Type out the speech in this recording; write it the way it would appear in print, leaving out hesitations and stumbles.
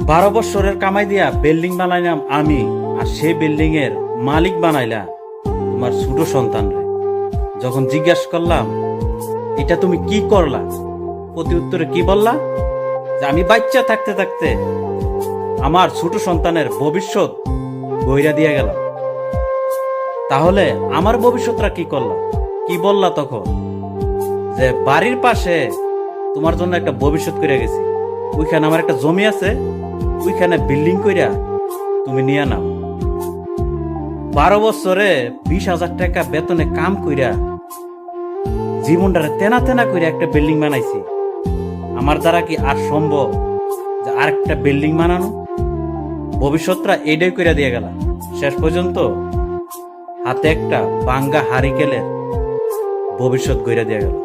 12 বছরের কামাই দিয়া বিল্ডিং বানাইলাম আমি, আর সেই বিল্ডিং এর মালিক বানাইলা তোমার ছোট সন্তান রে। যখন জিজ্ঞাসা করলাম এটা তুমি কি করলা, প্রতি উত্তরে কি বললা, যে আমি বাচ্চা থাকতে থাকতে আমার ছোট সন্তানের ভবিষ্যৎ গইরা দিয়ে গেলাম। তাহলে আমার ভবিষ্যৎটা কি করলা, কি বললা তখন? যে বাড়ির পাশে তোমার জন্য একটা ভবিষ্যৎ করে গেছি, ওইখানে আমার একটা জমি আছে, ওইখানে বিল্ডিং কইরা তুমি নিয়ে নাও। 12 বছরে 20,000 টাকা বেতনে কাম কইরা জীবনটারে তেনা তেনা কইরা একটা বিল্ডিং বানাইছি। আমার দ্বারা কি আর সম্ভব যে আরেকটা বিল্ডিং বানানো? ভবিষ্যৎটা এইটাই কইরা দিয়ে গেল। শেষ পর্যন্ত হাতে একটা বাঙ্গা হারিকেলের ভবিষ্যৎ গইরা দিয়ে গেল।